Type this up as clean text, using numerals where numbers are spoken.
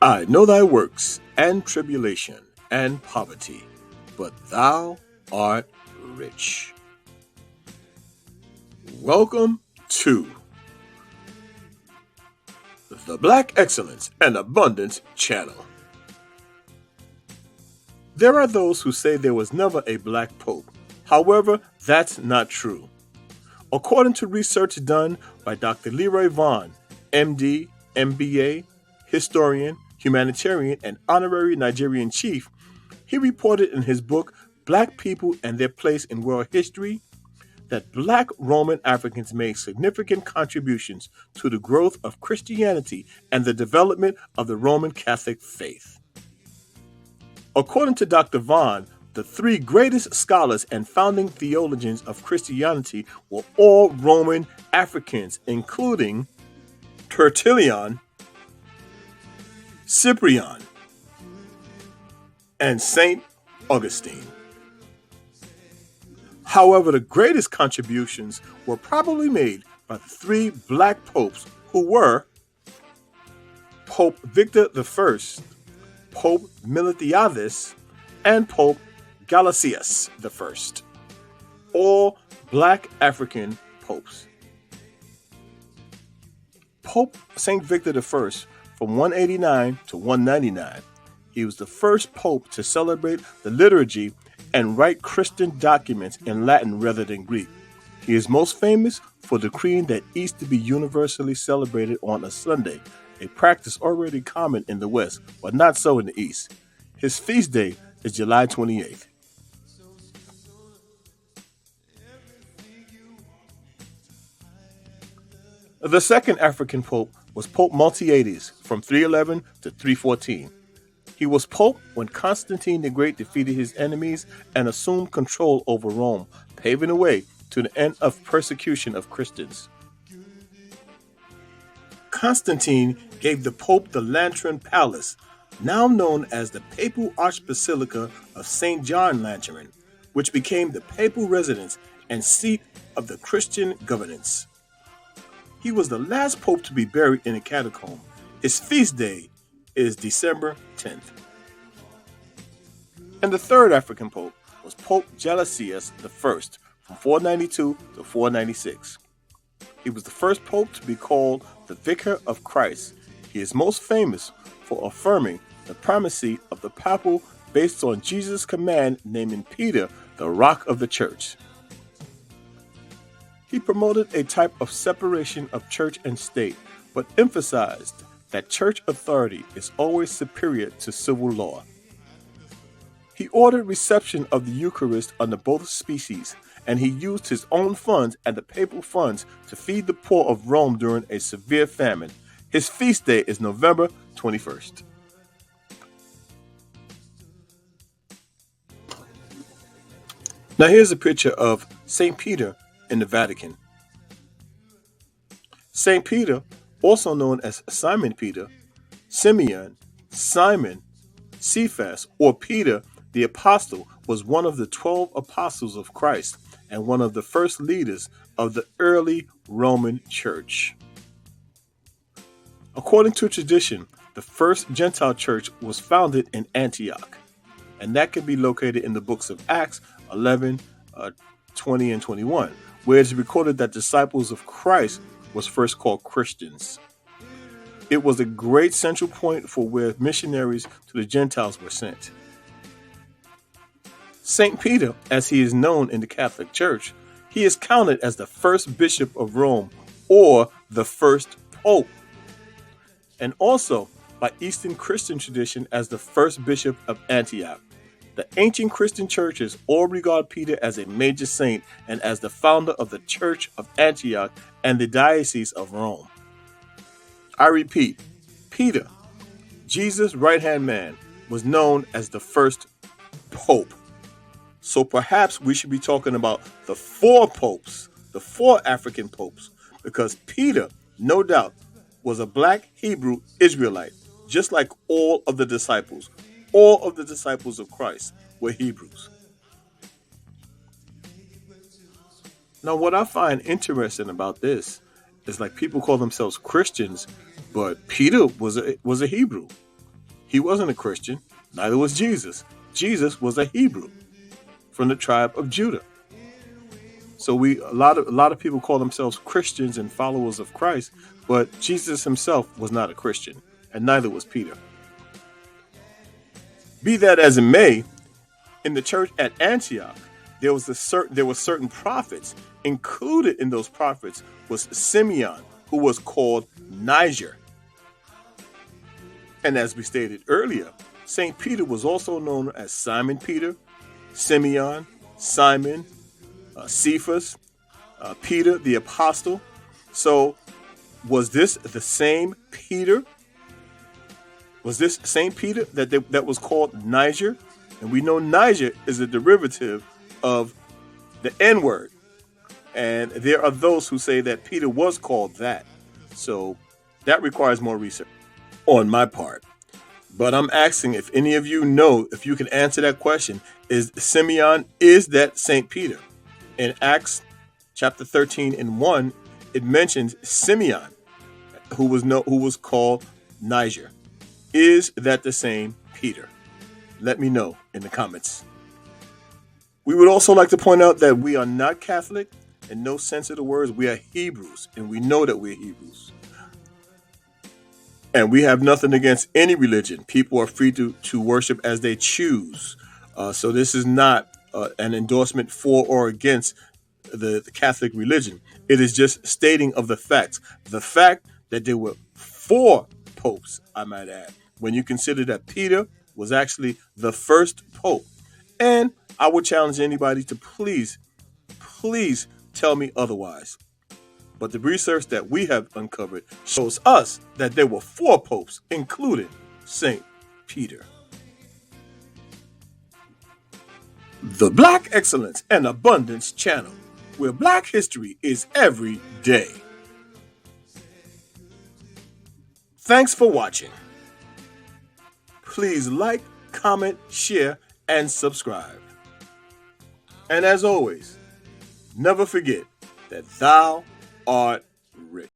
I know thy works, and tribulation, and poverty, but thou art rich. Welcome to the Black Excellence and Abundance channel. There are those who say there was never a black pope. However, that's not true. According to research done by Dr. Leroy Vaughn, MD, MBA, historian, humanitarian, and honorary Nigerian chief, he reported in his book, Black People and Their Place in World History, that Black Roman Africans made significant contributions to the growth of Christianity and the development of the Roman Catholic faith. According to Dr. Vaughn, the three greatest scholars and founding theologians of Christianity were all Roman Africans, including Tertullian, Cyprian, and St. Augustine. However, the greatest contributions were probably made by the three black popes who were Pope Victor I, Pope Miltiades, and Pope Gelasius I, all black African popes. Pope St. Victor I, from 189 to 199, he was the first pope to celebrate the liturgy and write Christian documents in Latin rather than Greek. He is most famous for decreeing that Easter be universally celebrated on a Sunday, a practice already common in the West, but not so in the East. His feast day is July 28th. The second African pope was Pope Miltiades from 311 to 314. He was pope when Constantine the Great defeated his enemies and assumed control over Rome, paving the way to the end of persecution of Christians. Constantine gave the Pope the Lateran Palace, now known as the Papal Archbasilica of St. John Lateran, which became the papal residence and seat of the Christian governance. He was the last pope to be buried in a catacomb. His feast day is December 10th. And the third African pope was Pope Gelasius I from 492 to 496. He was the first pope to be called the Vicar of Christ. He is most famous for affirming the primacy of the papal based on Jesus' command naming Peter the rock of the church. He promoted a type of separation of church and state, but emphasized that church authority is always superior to civil law. He ordered reception of the Eucharist under both species, and he used his own funds and the papal funds to feed the poor of Rome during a severe famine. His feast day is November 21st. Now here's a picture of St. Peter in the Vatican. St. Peter, also known as Simon Peter, Simeon, Simon, Cephas, or Peter the Apostle, was one of the 12 apostles of Christ and one of the first leaders of the early Roman Church. According to tradition, the first Gentile church was founded in Antioch, and that can be located in the books of Acts 11, 20, and 21, where it is recorded that disciples of Christ was first called Christians. It was a great central point for where missionaries to the Gentiles were sent. St. Peter, as he is known in the Catholic Church, he is counted as the first bishop of Rome or the first pope, and also by Eastern Christian tradition as the first bishop of Antioch. The ancient Christian churches all regard Peter as a major saint and as the founder of the Church of Antioch and the Diocese of Rome. I repeat, Peter, Jesus' right-hand man, was known as the first pope. So perhaps we should be talking about the four popes, the four African popes, because Peter, no doubt, was a black Hebrew Israelite, just like all of the disciples. All of the disciples of Christ were Hebrews. Now, what I find interesting about this is like people call themselves Christians, but Peter was a Hebrew. He wasn't a Christian. Neither was Jesus. Jesus was a Hebrew from the tribe of Judah. So a lot of people call themselves Christians and followers of Christ, but Jesus himself was not a Christian, and neither was Peter. Be that as it may, in the church at Antioch, there were certain prophets. Included in those prophets was Simeon, who was called Niger. And as we stated earlier, St. Peter was also known as Simon Peter, Simeon, Simon, Cephas, Peter the apostle. So was this the same Peter? Was this St. Peter that was called Niger? And we know Niger is a derivative of the N word. And there are those who say that Peter was called that. So that requires more research on my part. But I'm asking if any of you know, if you can answer that question, is that St. Peter? In Acts chapter 13 and 1, it mentions Simeon, who was called Niger. Is that the same Peter? Let me know in the comments. We would also like to point out that we are not Catholic. In no sense of the words, we are Hebrews, and we know that we're Hebrews. And we have nothing against any religion. People are free to worship as they choose. So this is not an endorsement for or against the Catholic religion. It is just stating of the facts. The fact that there were 4 popes, I might add, when you consider that Peter was actually the first pope. And I would challenge anybody to please tell me otherwise. But the research that we have uncovered shows us that there were 4 popes, including St. Peter. The Black Excellence and Abundance Channel, where Black history is every day. Thanks for watching. Please like, comment, share, and subscribe. And as always, never forget that thou art rich.